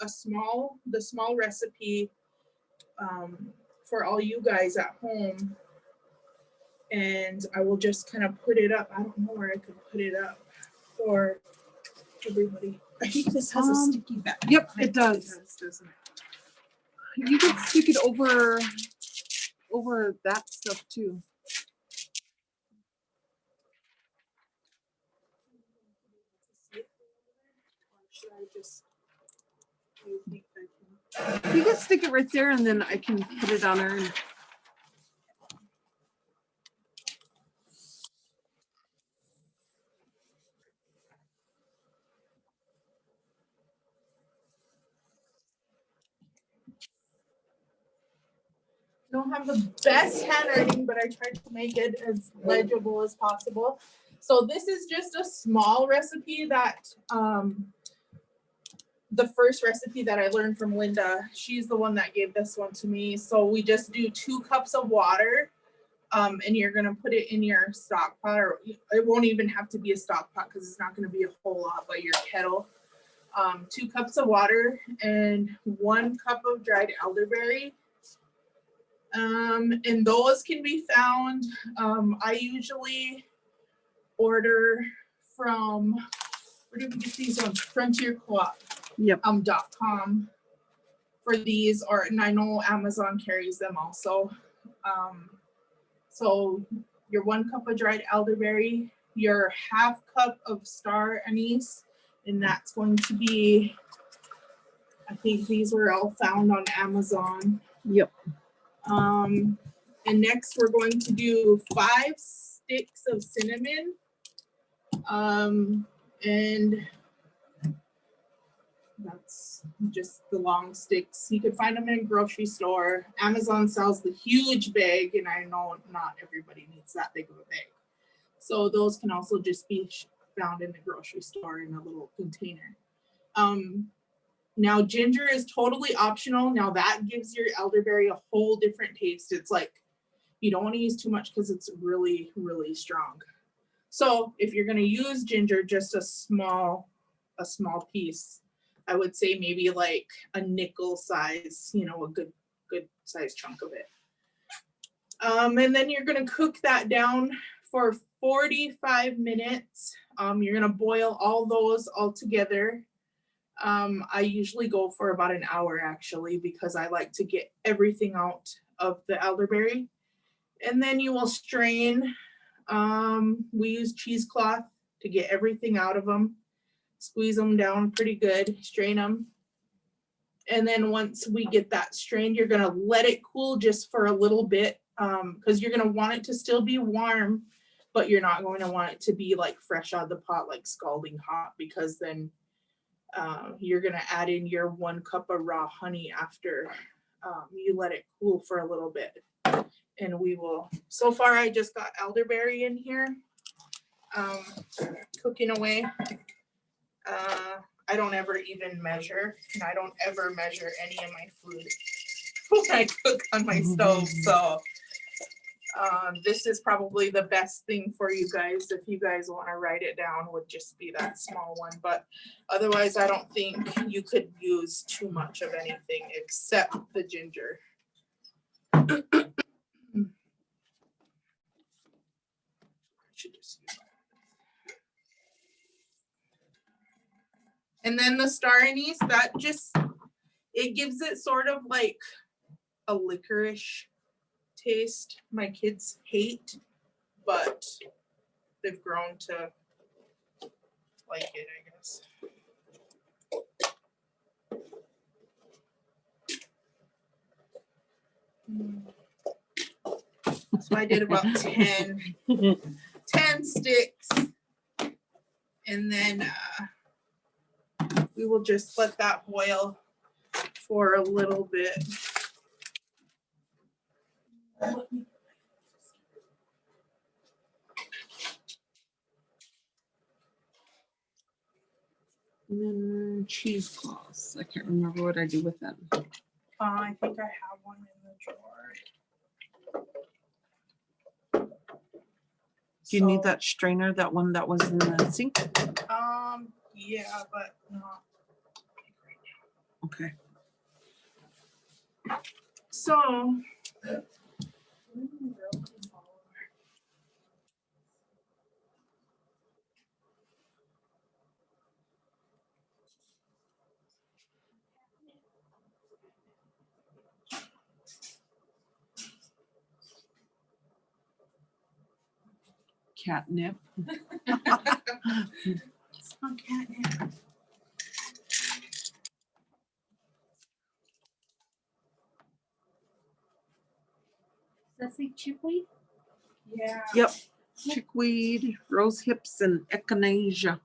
the small recipe for all you guys at home. And I will just kind of put it up. I don't know where I could put it up for everybody. I think this has a sticky back. Yep, it does. Doesn't it? You can stick it over that stuff too. Should I just, do you think I can? You can stick it right there, and then I can put it on her. And don't have the best handwriting, but I tried to make it as legible as possible. So this is just a small recipe that the first recipe that I learned from Linda. She's the one that gave this one to me. So we just do 2 cups of water, and you're gonna put it in your stock pot, or it won't even have to be a stock pot because it's not gonna be a whole lot, but your kettle. 2 cups of water and 1 cup of dried elderberry. And those can be found. I usually order from, where do we get these ones? Frontier Co-op. yep. .com for these, and I know Amazon carries them also. So your 1 cup of dried elderberry, your 1/2 cup of star anise, and that's going to be, I think these were all found on Amazon. Yep. And next we're going to do 5 sticks of cinnamon. And that's just the long sticks. You can find them in a grocery store. Amazon sells the huge bag, and I know not everybody needs that big of a bag. So those can also just be found in the grocery store in a little container. Now ginger is totally optional. Now that gives your elderberry a whole different taste. It's like, you don't want to use too much because it's really, really strong. So if you're going to use ginger, just a small piece, I would say maybe like a nickel size, you know, a good size chunk of it. And then you're going to cook that down for 45 minutes. You're going to boil all those all together. I usually go for about an hour actually, because I like to get everything out of the elderberry. And then you will strain. We use cheesecloth to get everything out of them. Squeeze them down pretty good, strain them. And then once we get that strained, you're gonna let it cool just for a little bit, because you're gonna want it to still be warm, but you're not going to want it to be like fresh out of the pot, like scalding hot, because then you're gonna add in your 1 cup of raw honey after you let it cool for a little bit. And we will, so far I just got elderberry in here, cooking away. I don't ever even measure, and I don't ever measure any of my food when I cook on my stove. So this is probably the best thing for you guys. If you guys want to write it down, would just be that small one. But otherwise, I don't think you could use too much of anything except the ginger. And then the star anise, that just, it gives it sort of like a licorice taste. My kids hate, but they've grown to like it, I guess. So I did about 10 sticks, and then we will just let that boil for a little bit. And then cheesecloths. I can't remember what I do with them. I think I have one in the drawer. Do you need that strainer, that one that was in the sink? Yeah, but not right now. Okay. So Catnip. it's not catnip. Does that say chickweed? Yeah. Yep. Chickweed, rose hips, and echinacea.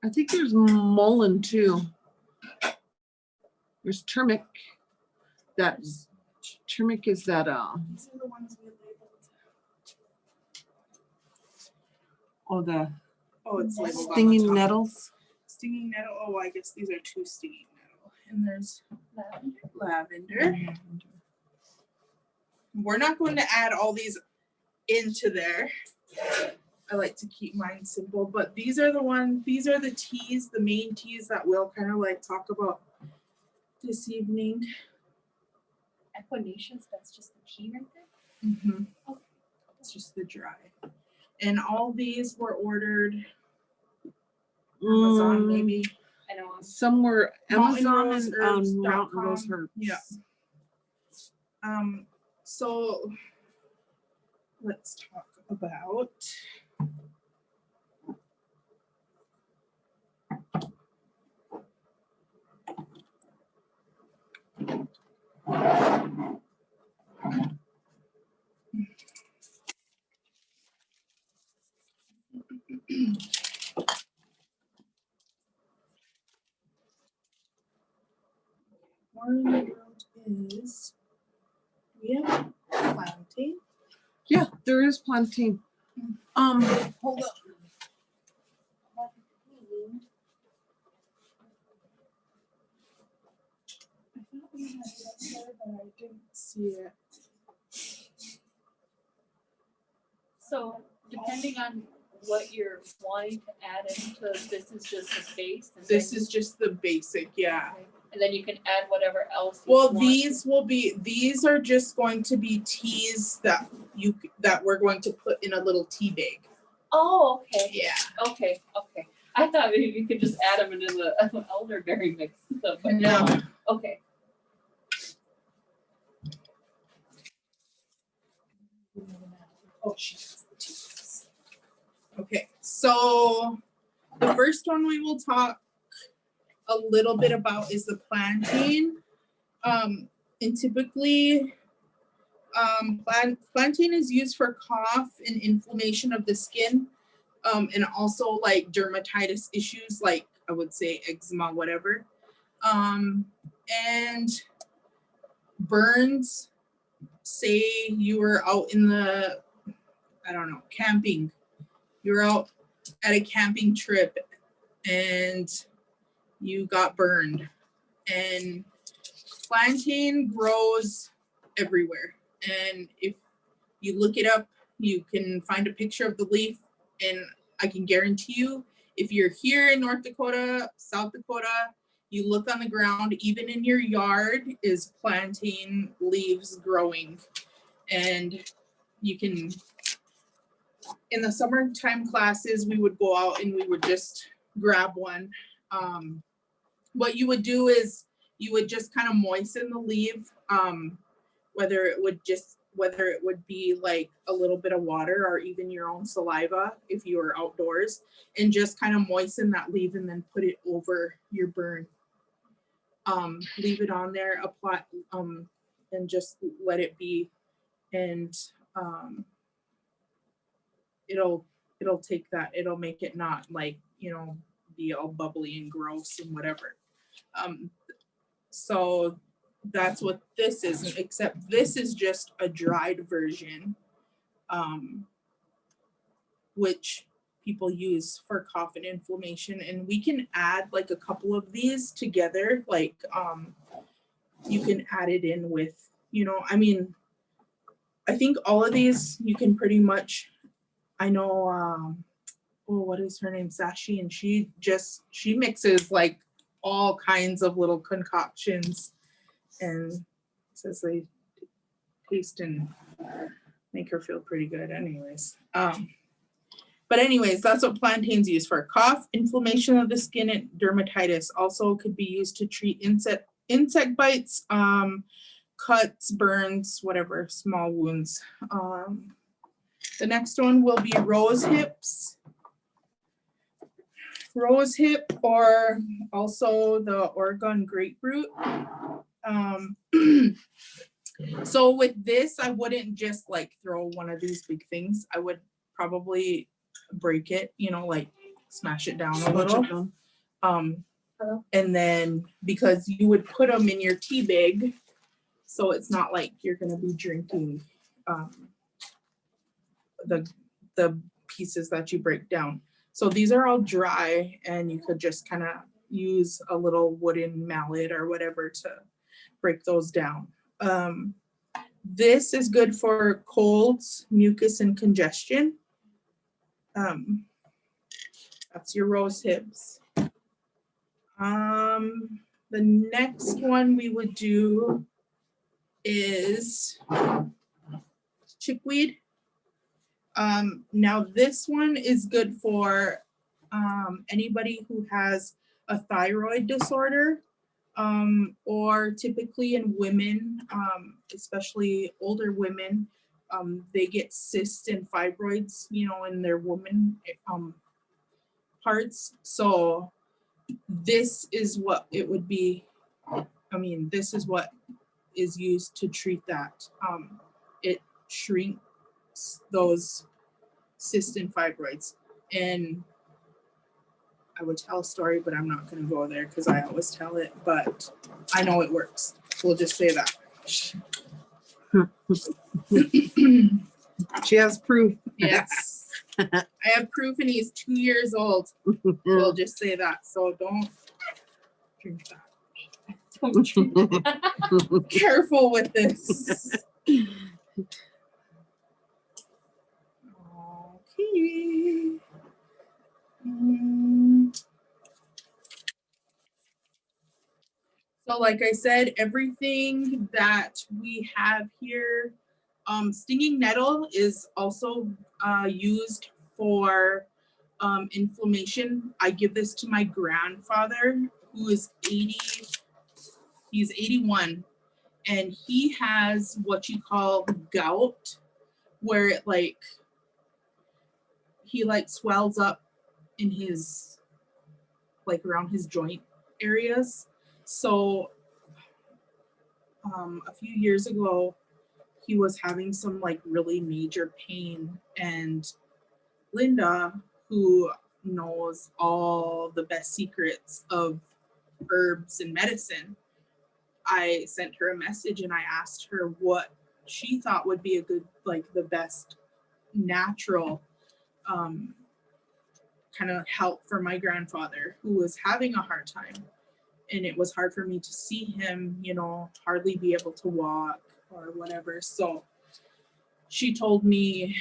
I think there's mullein too. There's turmeric. That's turmeric is that These are the ones we labeled. the Oh, it's labeled on the stinging top. nettles. Stinging nettle. Oh, I guess these are 2 stinging nettle. And there's Lavender. lavender. We're not going to add all these into there. I like to keep mine simple, but these are the teas, the main teas that we'll kind of like talk about this evening. Equinaceous, that's just the tea right there? Mm-hmm. It's just the dry. And all these were ordered Amazon, maybe. I know. Some were Amazon and mountainroseherbs.com. Mountain Rose Herbs. Yeah. So let's talk about one is we have plantain. Yeah, there is plantain. Hold up. I thought we had it up there, but I didn't see it. So depending on what you're wanting to add into, this is just the base. And This then, is just the basic, yeah. and then you can add whatever else you Well, want. these are just going to be teas that we're going to put in a little tea bag. Oh, okay. Yeah. Okay. I thought maybe you could just add them into the elderberry mix. But No. Okay. Oh, she has the teas. Okay, so the first one we will talk a little bit about is the plantain. And typically, plantain is used for cough and inflammation of the skin, and also like dermatitis issues, like I would say eczema, whatever, and burns. Say you were out in the, I don't know, camping. You're out at a camping trip and you got burned. And plantain grows everywhere. And if you look it up, you can find a picture of the leaf. And I can guarantee you, if you're here in North Dakota, South Dakota, you look on the ground, even in your yard, is plantain leaves growing. And you can, in the summertime classes, we would go out and we would just grab one. What you would do is you would just kind of moisten the leaf, whether it would be like a little bit of water or even your own saliva if you were outdoors, and just kind of moisten that leaf and then put it over your burn. Leave it on there, apply, and just let it be, and it'll take that, it'll make it not like, be all bubbly and gross and whatever. So that's what this is, except this is just a dried version, which people use for cough and inflammation. And we can add like a couple of these together, like you can add it in with, I mean, I think all of these you can pretty much I know, oh, what is her name? Sashi, and she mixes like all kinds of little concoctions and says they taste and make her feel pretty good anyways. But anyways, that's what plantain's used for. Cough, inflammation of the skin, and dermatitis. Also could be used to treat insect bites, cuts, burns, whatever, small wounds. The next one will be rose hips. Rose hip, or also the Oregon grapefruit. So with this, I wouldn't just like throw one of these big things. I would probably break it, like smash it down a little. And then because you would put them in your tea bag, so it's not like you're gonna be drinking the pieces that you break down. So these are all dry, and you could just kind of use a little wooden mallet or whatever to break those down. This is good for colds, mucus, and congestion. That's your rose hips. The next one we would do is chickweed. Now this one is good for anybody who has a thyroid disorder, or typically in women, especially older women, they get cysts and fibroids, in their woman parts. So this is what it would be. This is what is used to treat that. It shrinks those cysts and fibroids. And I would tell a story, but I'm not going to go there because I always tell it, but I know it works. We'll just say that. She has proof. Yes. I have proof, and he's 2 years old. We'll just say that. So don't drink that. Don't drink that. Careful with this. Okay. So like I said, everything that we have here, stinging nettle is also used for inflammation. I give this to my grandfather, who is 80, he's 81, and he has what you call gout, where it he swells up in his, around his joint areas. So a few years ago, he was having some really major pain, and Linda, who knows all the best secrets of herbs and medicine, I sent her a message and I asked her what she thought would be a good, the best natural kind of help for my grandfather, who was having a hard time. And it was hard for me to see him, hardly be able to walk or whatever. So she told me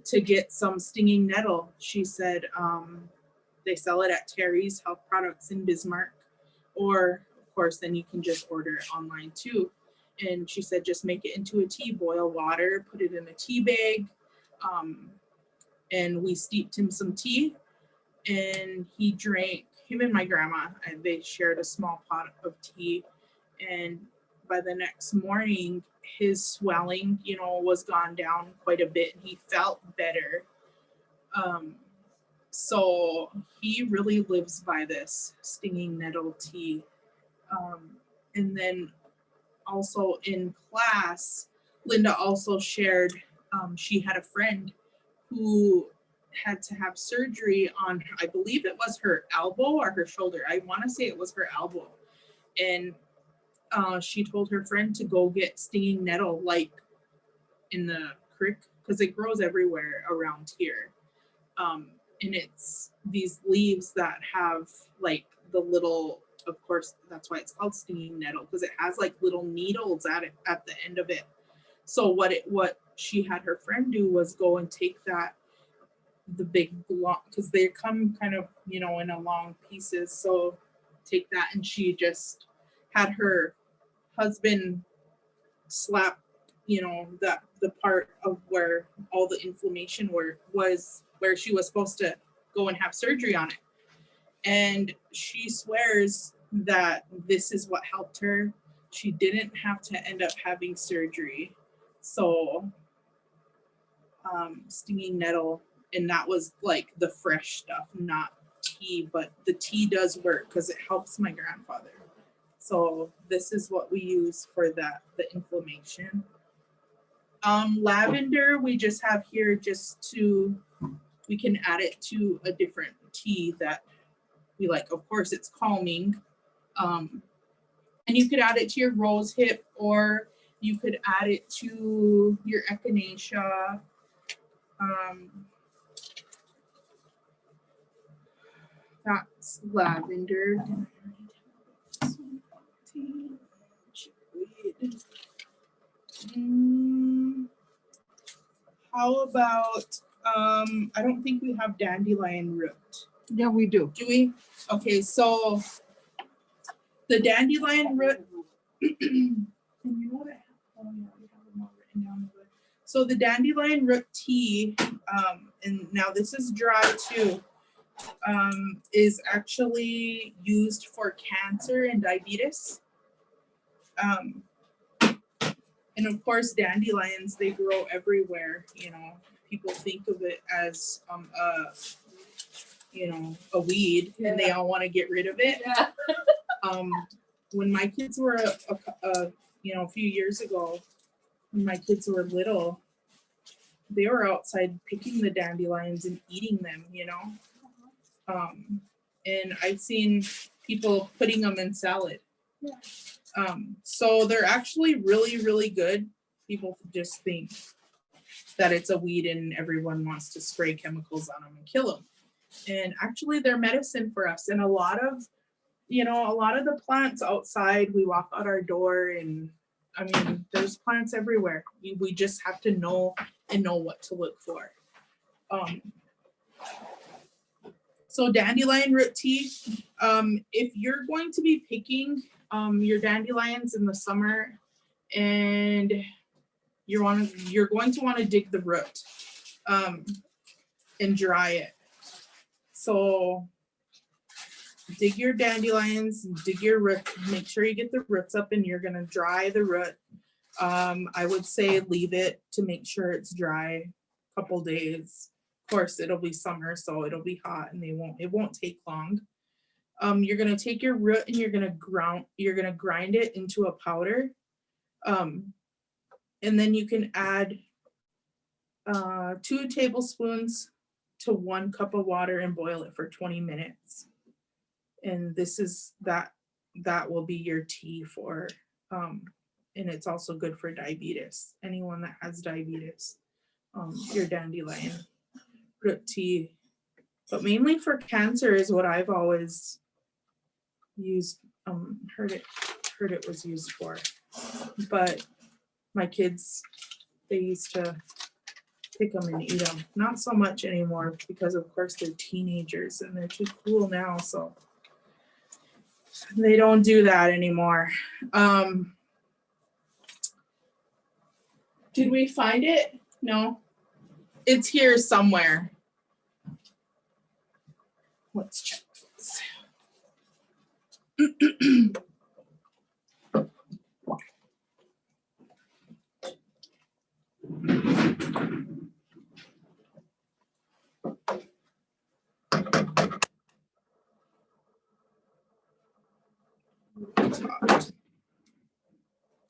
to get some stinging nettle. She said they sell it at Terry's Health Products in Bismarck, or of course, then you can just order it online too. And she said, just make it into a tea, boil water, put it in a tea bag. And we steeped him some tea, and he drank, him and my grandma, and they shared a small pot of tea. And by the next morning, his swelling, was gone down quite a bit, and he felt better. So he really lives by this stinging nettle tea. And then also in class, Linda also shared, she had a friend who had to have surgery on, I believe it was her elbow or her shoulder. I want to say it was her elbow. And she told her friend to go get stinging nettle, in the creek, because it grows everywhere around here. And it's these leaves that have the little, of course, that's why it's called stinging nettle, because it has little needles at the end of it. So what she had her friend do was go and take that the big long, because they come kind of, you know, in a long pieces. So take that, and she just had her husband slap, you know, the part of where all the inflammation was where she was supposed to go and have surgery on it. And she swears that this is what helped her. She didn't have to end up having surgery. So stinging nettle, and that was like the fresh stuff, not tea, but the tea does work because it helps my grandfather. So this is what we use for that, the inflammation. Lavender, we just have here just to, we can add it to a different tea that we like. Of course, it's calming. And you could add it to your rose hip, or you could add it to your echinacea. That's lavender. How about, I don't think we have dandelion root. Yeah, we do. Do we? Okay, so the dandelion root, and you know what I have? Oh, yeah, we have them all written down. So the dandelion root tea, and now this is dry too, is actually used for cancer and diabetes. And of course, dandelions, they grow everywhere. You know, people think of it as you know, a weed, and they all want to get rid of it. Yeah. When my kids were you know, a few years ago, when my kids were little, they were outside picking the dandelions and eating them, you know. And I've seen people putting them in salad. Yeah. So they're actually really, really good. People just think that it's a weed and everyone wants to spray chemicals on them and kill them. And actually they're medicine for us. And a lot of, you know, a lot of the plants outside, we walk out our door and I mean, there's plants everywhere. We just have to know and know what to look for. So dandelion root tea, if you're going to be picking your dandelions in the summer and you're going to want to dig the root and dry it. So dig your dandelions, dig your root, make sure you get the roots up, and you're gonna dry the root. I would say leave it to make sure it's dry a couple days. Of course, it'll be summer, so it'll be hot, and it won't take long. You're gonna take your root and you're gonna grind it into a powder. And then you can add 2 tablespoons to 1 cup of water and boil it for 20 minutes. And this is that will be your tea for, and it's also good for diabetes. Anyone that has diabetes, your dandelion root tea. But mainly for cancer is what I've always used, heard it was used for. But my kids, they used to pick them and eat them. Not so much anymore because of course they're teenagers and they're too cool now, so they don't do that anymore. Did we find it? No. It's here somewhere. Let's check this.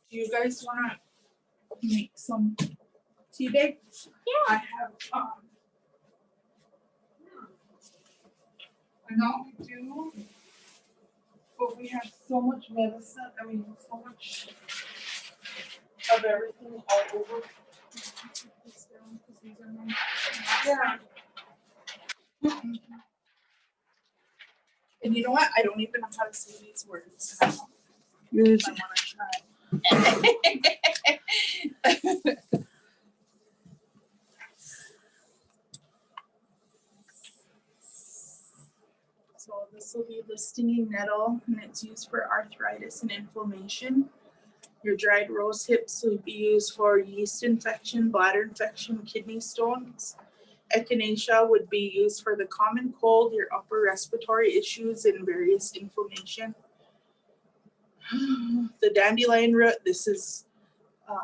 Do you guys want to make some tea bag? Yeah. I have, I know we do, but we have so much medicine, I mean, so much of everything all over. Yeah. And you know what? I don't even know how to say these words. I want to try. So this will be the stinging nettle, and it's used for arthritis and inflammation. Your dried rose hips would be used for yeast infection, bladder infection, kidney stones. Echinacea would be used for the common cold, your upper respiratory issues, and various inflammation. The dandelion root, this is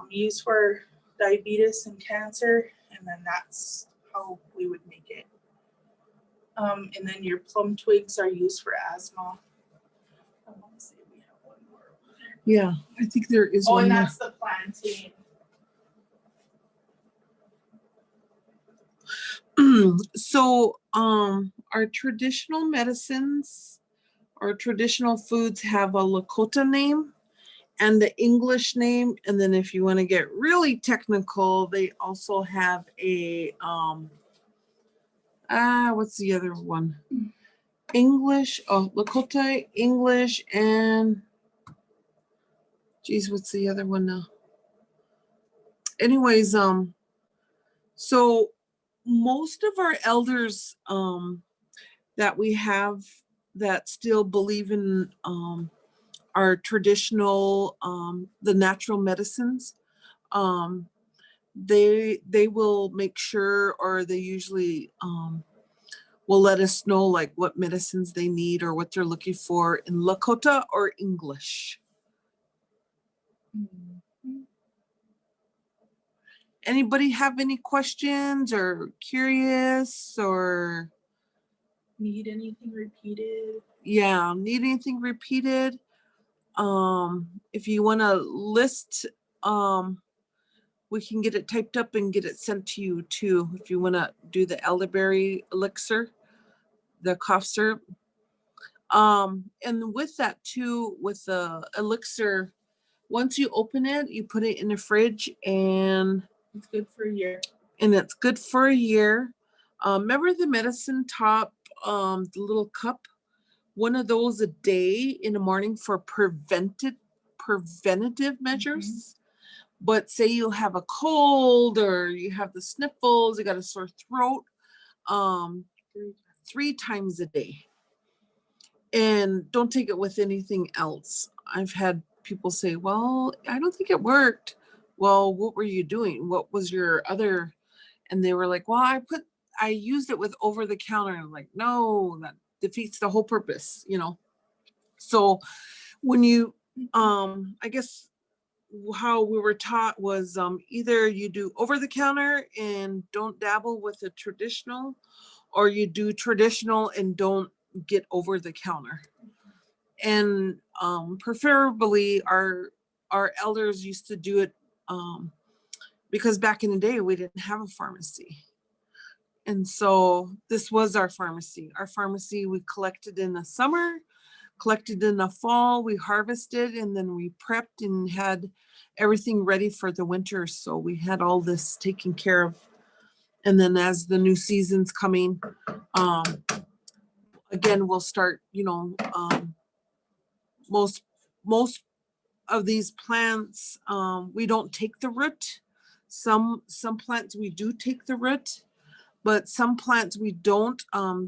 used for diabetes and cancer, and then that's how we would make it. And then your plum twigs are used for asthma. I want to say we have one more over there. Yeah, I think there is Oh, one and more. that's the plantain. So, our traditional medicines or traditional foods have a Lakota name and the English name. And then if you want to get really technical, they also have a, what's the other one? English, Lakota, English, and geez, what's the other one now? Anyways, so most of our elders that we have that still believe in our traditional the natural medicines, they will make sure, or they usually will let us know like what medicines they need or what they're looking for in Lakota or English. Anybody have any questions or curious or Need anything repeated? yeah, need anything repeated? If you want to list, we can get it typed up and get it sent to you too. If you want to do the elderberry elixir, the cough syrup. And with that too, with the elixir, once you open it, you put it in the fridge and It's good for a year. it's good for a year. Remember the medicine top, the little cup? One of those a day in the morning for preventative measures. But say you have a cold or you have the sniffles, you got a sore throat, 3 times a day. And don't take it with anything else. I've had people say, well, I don't think it worked. Well, what were you doing? What was your other? And they were like, well, I used it with over the counter. I'm like, no, that defeats the whole purpose, you know? So when you, I guess how we were taught was either you do over the counter and don't dabble with the traditional, or you do traditional and don't get over the counter. And preferably our elders used to do it because back in the day we didn't have a pharmacy. And so this was our pharmacy. Our pharmacy, we collected in the summer, collected in the fall, we harvested, and then we prepped and had everything ready for the winter. So we had all this taken care of. And then as the new season's coming, again, we'll start, most of these plants, we don't take the root. Some plants we do take the root, but some plants we don't,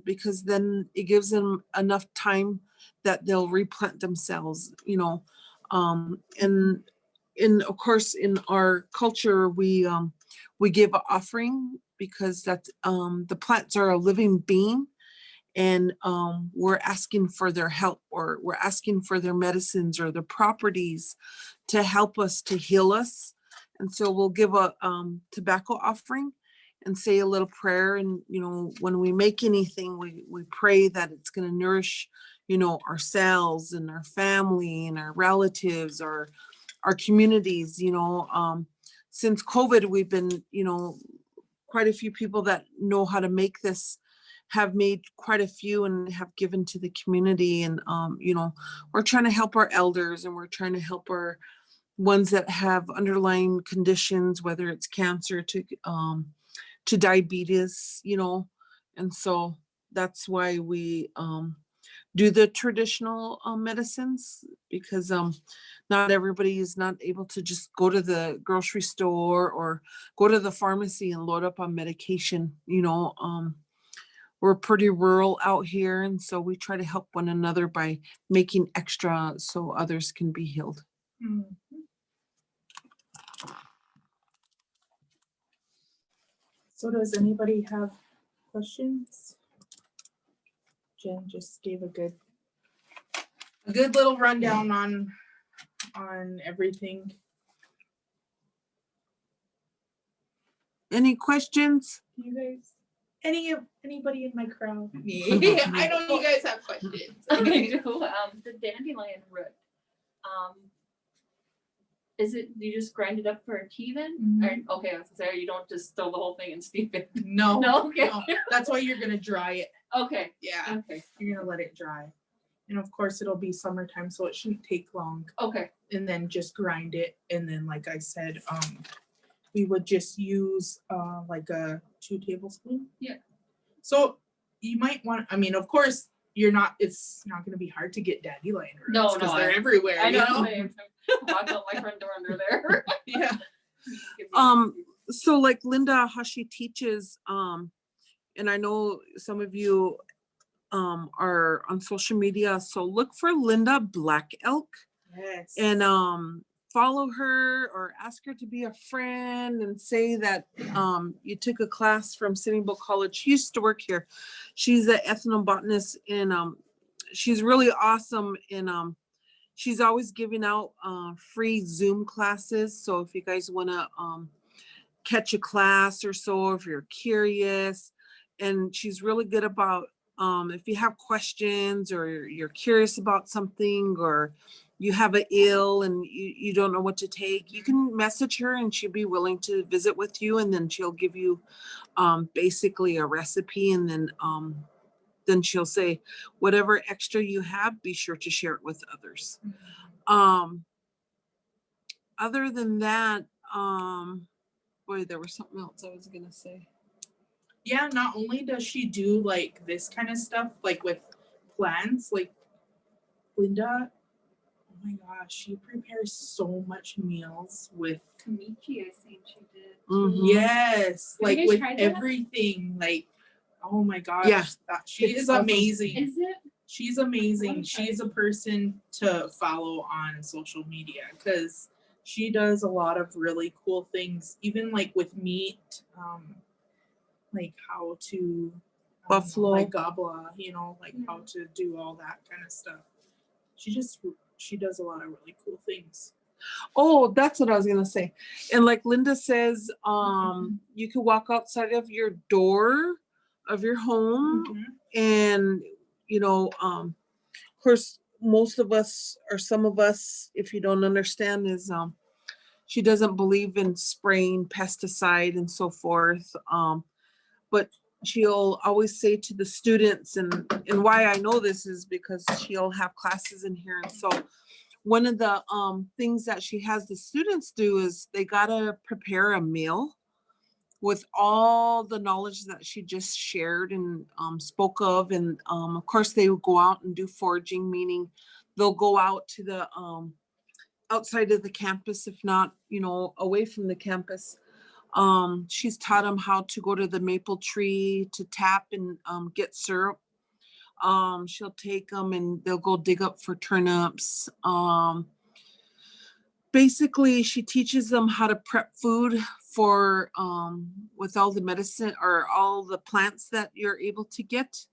because then it gives them enough time that they'll replant themselves, and of course in our culture we give an offering because that's the plants are a living being, and we're asking for their help, or we're asking for their medicines or the properties to help us, to heal us. And so we'll give a tobacco offering and say a little prayer. And, when we make anything, we pray that it's going to nourish, ourselves and our family and our relatives, or our communities. Since COVID, we've been, quite a few people that know how to make this have made quite a few and have given to the community. And, we're trying to help our elders, and we're trying to help our ones that have underlying conditions, whether it's cancer to diabetes, and so that's why we do the traditional medicines, because not everybody is not able to just go to the grocery store or go to the pharmacy and load up on medication. we're pretty rural out here, and so we try to help one another by making extra so others can be healed. Mhm. So does anybody have questions? Jen just gave a good little rundown on everything. Any questions? You guys, anybody in my crowd? I know you guys have questions. I do, the dandelion root. Is it, you just grind it up for a tea then? Mhm. Or, okay, I was gonna say, you don't just throw the whole thing and steep it. No, No, okay. no, that's why you're gonna dry it. Okay, Yeah, okay, you're gonna let it dry. And of course, it'll be summertime, so it shouldn't take long. okay, And then just grind it. And then, like I said, we would just use like a 2 tablespoon. Yeah. So you might want, I mean, of course, it's not gonna be hard to get dandelion roots No, because no, they're everywhere. I you know, know? walk out my front door under there. Yeah. So like Linda, how she teaches, and I know some of you are on social media, so look for Linda Black Elk Yes. and follow her or ask her to be a friend and say that you took a class from Sitting Bull College. She used to work here. She's an ethnobotanist and she's really awesome, and she's always giving out free Zoom classes. So if you guys want to catch a class or so, if you're curious, and she's really good about if you have questions or you're curious about something or you have an ill and you don't know what to take, you can message her and she'll be willing to visit with you, and then she'll give you basically a recipe, and then she'll say whatever extra you have, be sure to share it with others. Other than that, boy, there was something else I was gonna say. Yeah, not only does she do like this kind of stuff, like with plants, like Linda, oh my gosh, she prepares so much meals with Kamichi, I think she did. Mhm. yes, Have you like guys with tried that? everything. Like, oh my gosh, Yeah, she it's is awesome. amazing. Is it? She's amazing. Wanna try She's a person to follow on social media because she does a lot of really cool things, even like with meat, like how to Buffalo. like gobla, like how to do all that kind of stuff. She does a lot of really cool things. Oh, that's what I was gonna say. And like Linda says, you can walk outside of your door of your home, Mhm. and of course, most of us or some of us, if you don't understand, is she doesn't believe in spraying pesticide and so forth. But she'll always say to the students, and why I know this is because she'll have classes in here, and so one of the things that she has the students do is they gotta prepare a meal with all the knowledge that she just shared and spoke of, and of course they will go out and do foraging, meaning they'll go out to the outside of the campus, if not away from the campus. She's taught them how to go to the maple tree to tap and get syrup. She'll take them and they'll go dig up for turnips. Basically, she teaches them how to prep food for with all the medicine or all the plants that you're able to get.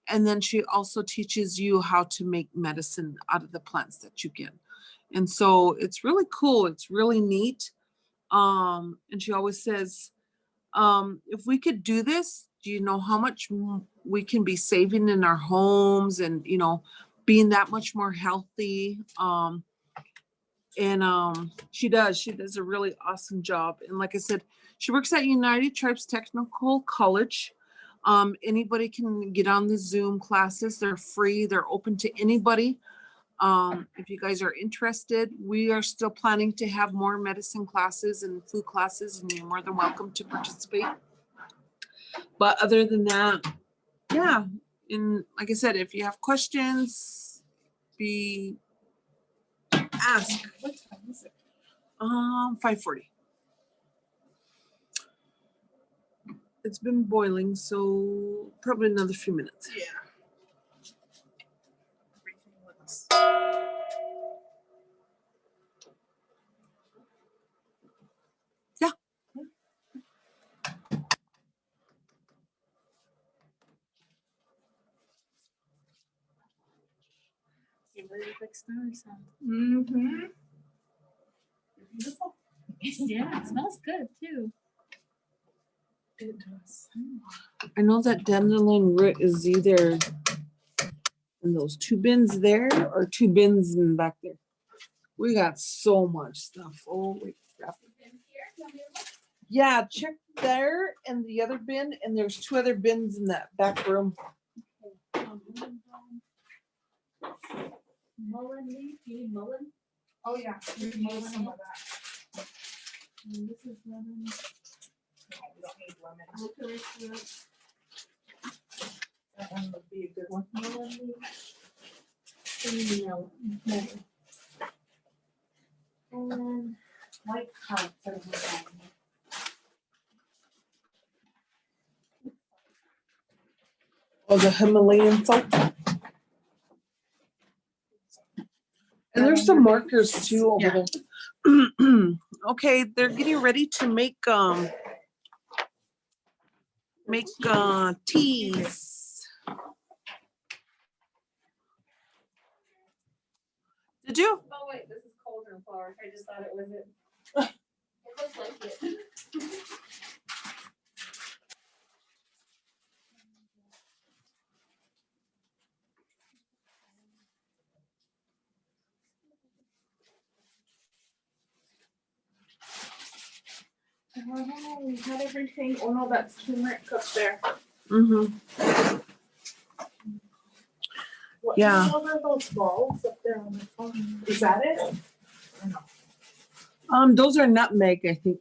And then she also teaches you how to make medicine out of the plants that you get. And so it's really cool. It's really neat. And she always says, if we could do this, do you know how much we can be saving in our homes and, being that much more healthy? And she does a really awesome job. And like I said, she works at United Tribes Technical College. Anybody can get on the Zoom classes. They're free. They're open to anybody. If you guys are interested, we are still planning to have more medicine classes and food classes, and you're more than welcome to participate. But other than that, yeah. And like I said, if you have questions, ask. What time is it? 5:40. It's been boiling, so probably another few minutes. Yeah. Everything looks. Yeah. You really like stars, huh? Mm-hmm. Beautiful. Yeah, it smells good too. It does. I know that dandelion root is either in those 2 bins there or 2 bins in back there. We got so much stuff. Holy crap. Yeah, check there and the other bin, and there's 2 other bins in that back room. Mullen leaf, you need mullen? Oh yeah. We need some of that. And this is lemon. No, we don't need lemon. Licorice root, That one would be a good one. mullen leaf. No. And white cloud for the whole. Oh, the Himalayan salt. And there's some markers too over Yeah. there. Okay, they're getting ready to make teas. Did you? Oh wait, this is cauldron flour. I just thought it was it. It looks like it. Oh, we had everything. Oh no, that's turmeric up there. Mm-hmm. What Yeah. color are those balls up there on the phone? Is that it? Or no? Those are nutmeg, I think.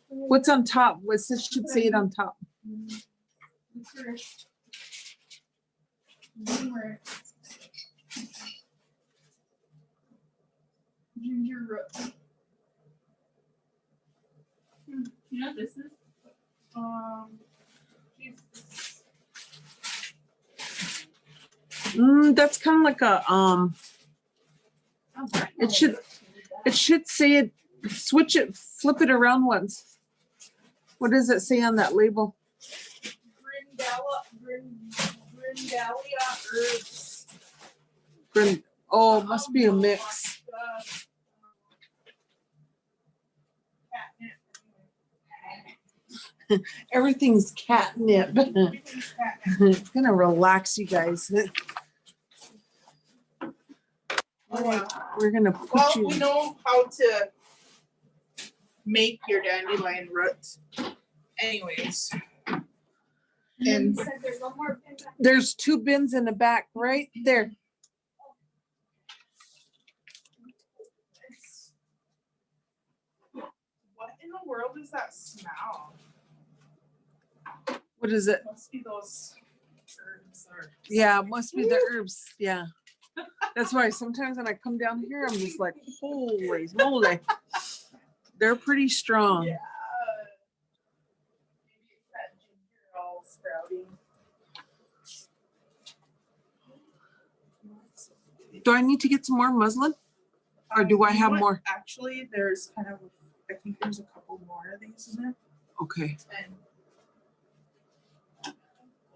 What's on top? What's this should say it on top? Licorice. Turmeric. Ginger root. You know what this is? Jesus. That's kind of like a it should say it, switch it, flip it around once. What does it say on that label? Grindalia herbs. Oh, it must be a mix. Everything's catnip. Everything's catnip. It's gonna relax you guys. Oh, yeah. We're gonna put Well, you. we know how to make your dandelion root. Anyways. And said there's one more bin back. There's 2 bins in the back, right there. what in the world is that smell? What is it? Must be those herbs or. Yeah, it must be the herbs. Yeah. That's why sometimes when I come down here, I'm just like, holy moly. They're pretty strong. Yeah. Maybe it's that ginger all sprouting. Do I need to get some more muslin? Or do I You know have what? more? Actually, there's kind of, I think there's a couple more of these in there. Okay. And we'll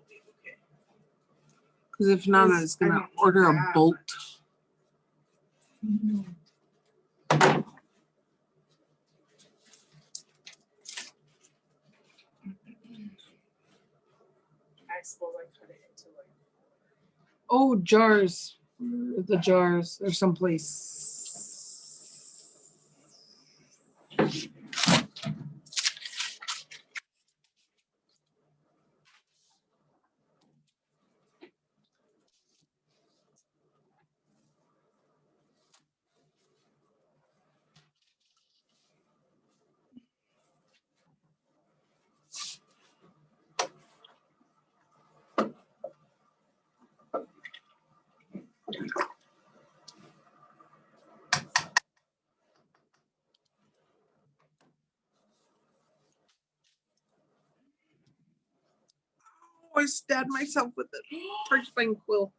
be okay. Because if not, I was gonna order a bolt. I suppose I cut it into like. Oh, jars. Where are the jars? They're someplace. I stabbed myself with a porcupine quill.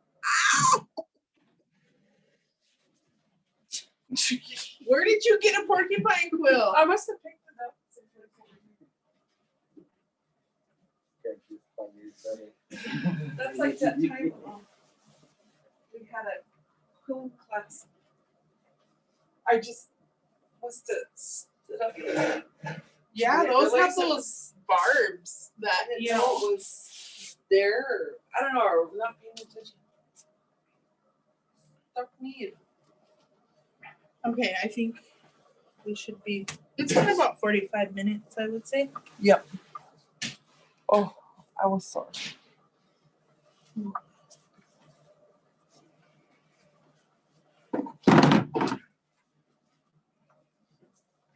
Where did you get a porcupine quill? I must have picked it up. That's like that time we had a quill class. I just must have stood up. Yeah, Yeah, those they're have like those barbs that, You you know, know. it was there. Or, I don't know. Or not paying attention. Stuck me. Okay, I think we should be, it's been about 45 minutes, I would say. Yep. Oh, I was sorry.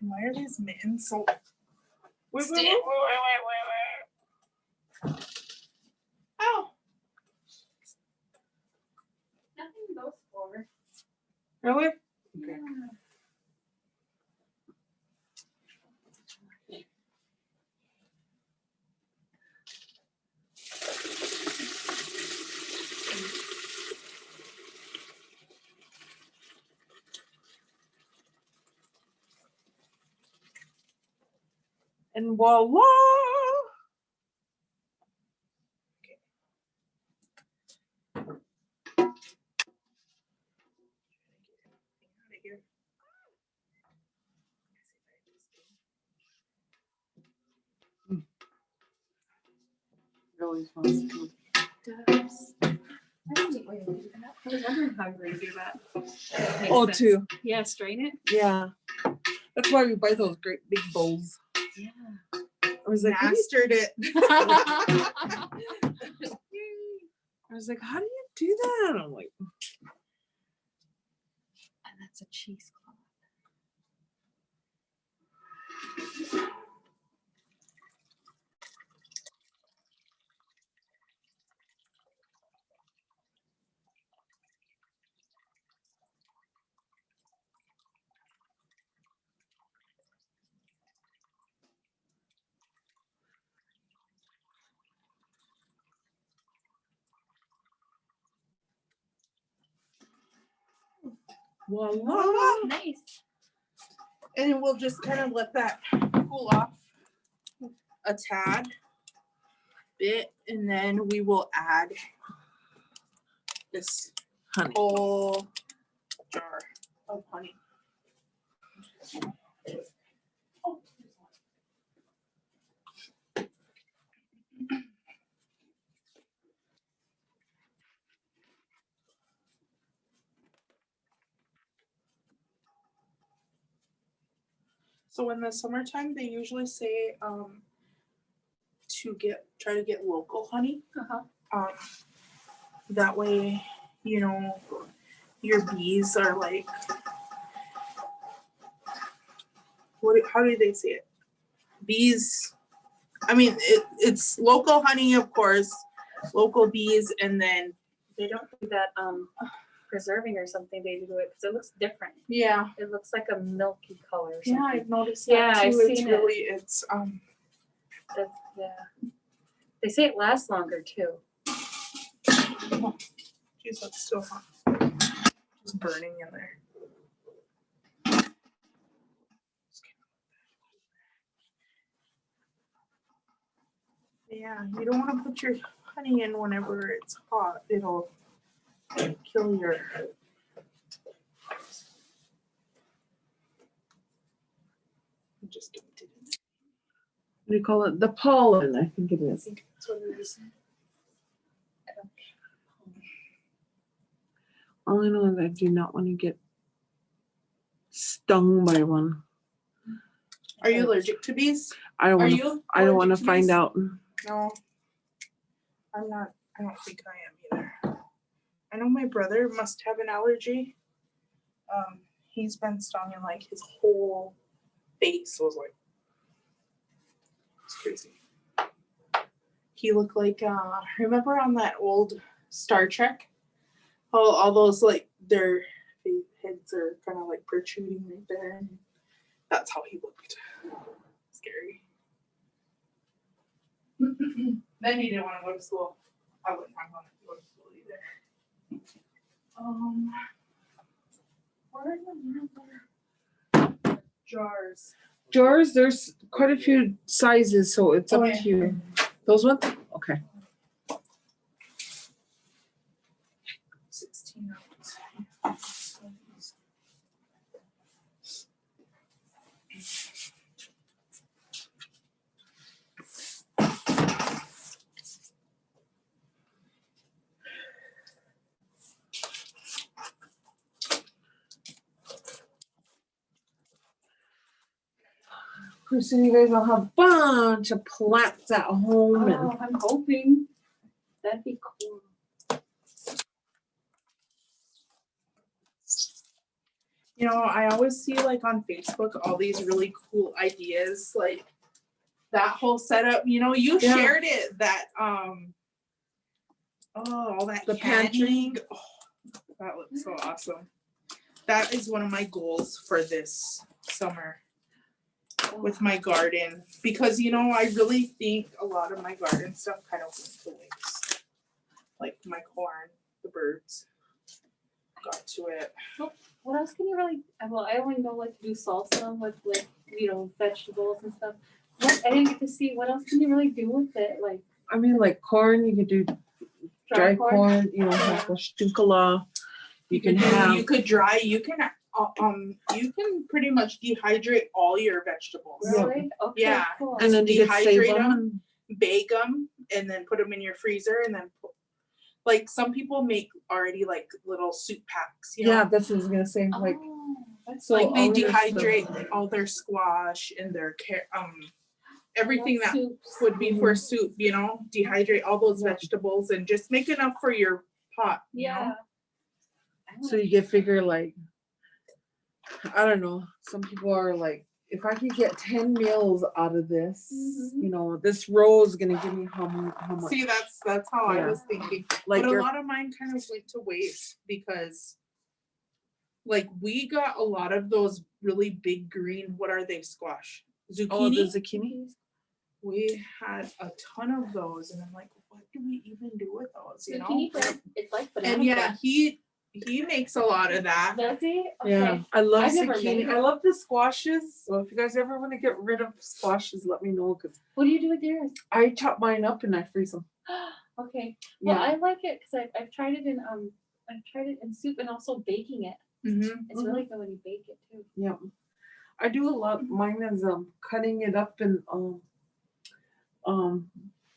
Why are these mittens so Wait. Oh, Nothing goes forward. Really? Okay. Yeah. And voila! Really fun. Does. I don't think we do that. I was wondering how you're gonna do that. Makes Oh, sense. too. Yeah, strain it. Yeah. That's why we buy those great big bowls. Yeah. I was like, how do you, mastered it. I was like, how do you do that? I'm like, And that's a cheesecloth. voila. Nice. And we'll just kind of let that cool off a tad bit, and then we will add this Honey. whole jar of honey. So in the summertime, they usually say to try to get local honey. Uh-huh. That way, you know, your bees are like, how do they say it? Bees, I mean, it's local honey, of course, local bees, and then, They don't do that preserving or something. They do it because it looks different. yeah. It looks like a milky color or Yeah, something. I've noticed Yeah, that too. I've It's seen it. really, Yeah. They say it lasts longer too. geez, that's still hot. Just burning in there. Yeah, you don't want to put your honey in whenever it's hot. It'll kill your. Just dumped it in. What do you call it? The pollen, I think it I is. think that's what it is. All I know is I do not want to get stung by one. Are you allergic to bees? I don't Are want to. you I don't want to allergic to find bees? out. No, I'm not. I don't think I am either. I know my brother must have an allergy. He's been stung and like his whole face was like, it's crazy. He looked like, remember on that old Star Trek? All those like their heads are kind of like protruding right there. That's how he looked. Scary. Then he didn't want to go to school. I wouldn't have wanted to go to school either. Where are the jars? Jars, there's quite a few sizes, so it's up Oh, yeah. to you. Those ones? Okay. 16 ounce. Pretty soon you guys will have a bunch of plants at home and Oh, I'm hoping. That'd be cool. You know, I always see like on Facebook all these really cool ideas, like that whole setup. You know, you Yeah. shared it that all that The pantry. canning. Oh, that looks so awesome. That is one of my goals for this summer with my garden, because you know, I really think a lot of my garden stuff kind of went to waste. Like my corn, the birds got to it. What else can you really, well, I only know like to do salsa with like, you know, vegetables and stuff. What, I didn't get to see, what else can you really do with it? Like I mean, like corn, you could do dry corn, you know, Yeah. have a shtunkala. You can You have, could dry, you can pretty much dehydrate all your vegetables. Yeah. Really? Okay, Yeah. cool. and then you could save dehydrate them. 'em. And, Bake them and then put them in your freezer, and then like some people make already like little soup packs, you yeah, know? that's what I was gonna say. Like, Oh, that's so Like they all their dehydrate all their squash and their everything that soups. would be for soup, you know, dehydrate all those vegetables and just make enough for your pot, you know? Yeah. So you get figure like, I don't know. Some people are like, if I could get 10 meals out of this, Mhm. you know, this row is gonna give me how much? See, that's how I Yeah. was thinking. Like But a your, lot of mine kind of went to waste because like we got a lot of those really big green, what are they, squash? Zucchini? oh, the zucchini. We had a ton of those, and I'm like, what do we even do with those, you know? Zucchini bread, it's like banana And yeah, bread. he makes a lot of that. Does he? Yeah, Okay. I love I've never zucchini. made I it. love the squashes. So if you guys ever want to get rid of squashes, let me know because What do you do with yours? I chop mine up and I freeze them. Okay. Well, Yeah. I like it because I've tried it in soup and also baking it. Mm-hmm. It's really good when you bake it too. Yeah. I do a lot. Mine is cutting it up and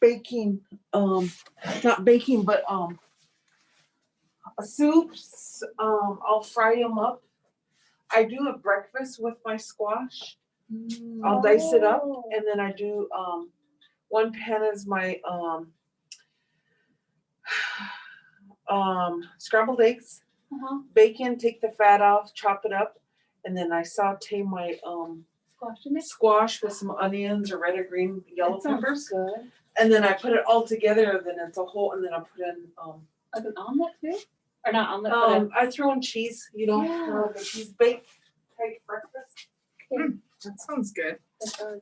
baking, not baking, but soups. I'll fry them up. I do a breakfast with my squash. I'll dice it up, Oh. and then I do one pan is my scrambled eggs, Uh-huh. bacon, take the fat off, chop it up, and then I saute my Squash in it. squash with some onions or red or green yellow That sounds peppers, good. and then I put it all together. Then it's a whole, and then I put in Like an omelet too? Or not omelet, but I throw in cheese, you know, Yeah. like a cheese baked type breakfast. a That sounds good. that does.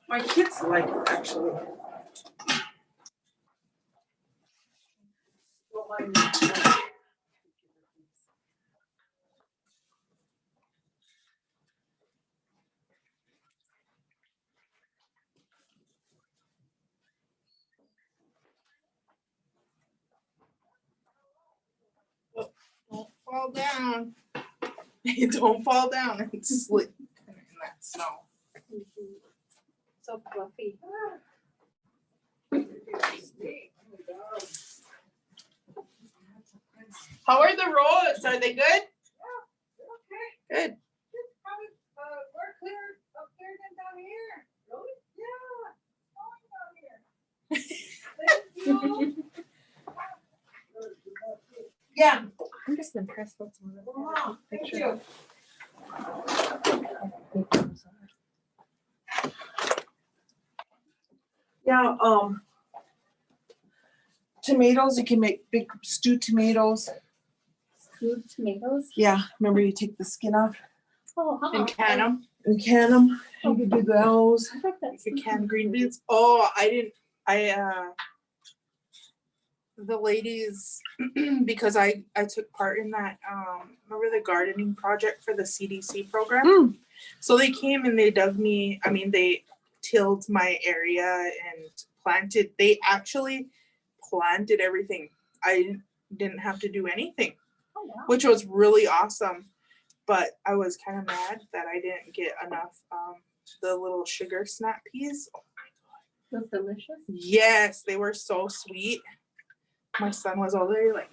My kids like it actually. Don't mind me. Don't fall down. Don't fall down and slip in that snow. So fluffy. How are the roads? Are they good? Good. We're clear up there than down here. Really? Yeah. Down here. Yeah. I'm just impressed with some of Wow, the thank pictures. Yeah, tomatoes, you can make big stewed tomatoes. Stewed tomatoes. Yeah, remember you take the skin off Oh, huh. And can them. and can them. You could do those. I like that. You could can green beans. Oh, I didn't. The ladies, because I took part in that, remember the gardening project for the CDC program? Mm. So they came and they dug me, they tilled my area and they actually planted everything. I didn't have to do anything, Oh, wow. which was really awesome. But I was kind of mad that I didn't get enough, the little sugar snap peas. Oh my God. That's delicious. Yes, they were so sweet. My son was over there like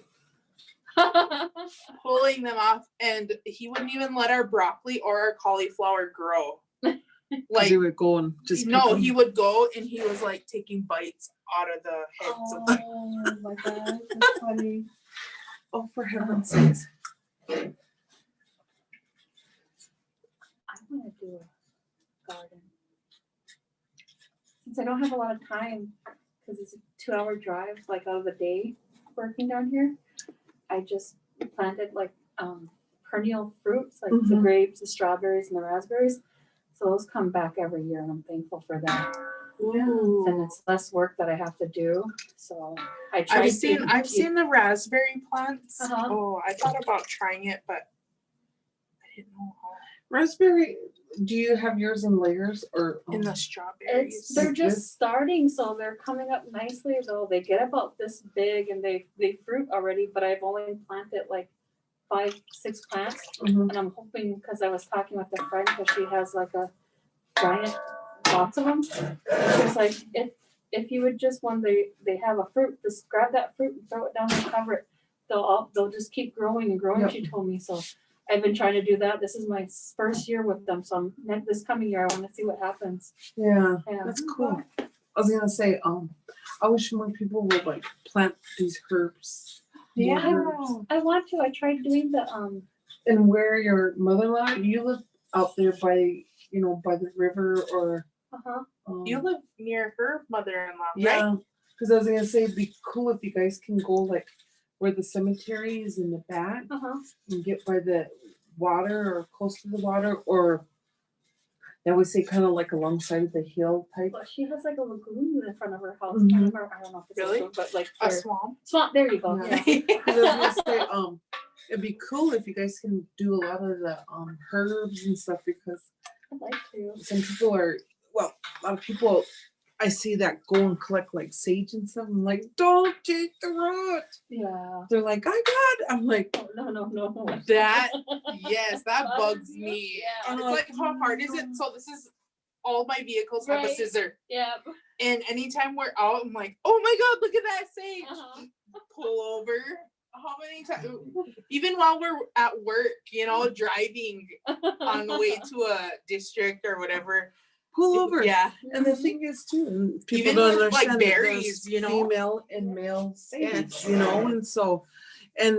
pulling them off, and he wouldn't even let our broccoli or our cauliflower grow. Like he would go and just no, pick he them. would go and he was like taking bites out of the heads of the. Oh my gosh, that's funny. Oh, for heaven's sakes! I want to do a garden. Since I don't have a lot of time, because it's a 2-hour drive, like out of the day working down here, I just planted like perennial fruits, like the Mhm. grapes, the strawberries, and the raspberries. So those come back every year, and I'm thankful for that. Ooh. And it's less work that I have to do. So I try I've to seen keep- the raspberry plants. Uh-huh. Oh, I thought about trying it, but I didn't know how. Raspberry, do you have yours in layers or In the strawberries. They're Like just this? starting, so they're coming up nicely. So they get about this big and they fruit already, but I've only planted like 5-6 plants. Mhm. And I'm hoping, because I was talking with a friend, because she has like a giant, lots of them. And she's like, if you would just, when they have a fruit, just grab that fruit and throw it down and cover it. They'll just keep growing and growing, Yep. she told me. So I've been trying to do that. This is my first year with them. So this coming year, I want to see what happens. Yeah, Yeah. that's cool. I was gonna say, I wish more people would like plant these herbs. Yeah. Herbs. I want to. I tried doing the And where your mother-in-law, you live out there by, by the river or. You live near her mother-in-law, right? Yeah, because I was gonna say it'd be cool if you guys can go like where the cemetery is in the back and get by the water or close to the water, or I would say kind of like alongside the hill type. Well, she has like a lagoon in front of her house. Mhm. I don't know if it's Really? a lagoon, but like A where- swamp. swamp. There you go. Yeah. Yeah. 'Cause I was gonna say, it'd be cool if you guys can do a lot of the herbs and stuff, because I'd like to. some people are, well, a lot of people I see that go and collect like sage and stuff. I'm like, don't take the root. Yeah. They're like, I got. I'm like, Oh, no. That yes, that bugs you? me. Yeah. And it's like, how hard is it? So this is all my vehicles have a Right. scissor, Yeah. and anytime we're out, I'm like, oh my God, look at that sage. Uh-huh. Pull over. How many times? Even while we're at work, driving on the way to a district or whatever. pull over. Yeah. And the thing is too, and people Even don't with, like, understand that berries, there's female and male sage, Yes. and so, and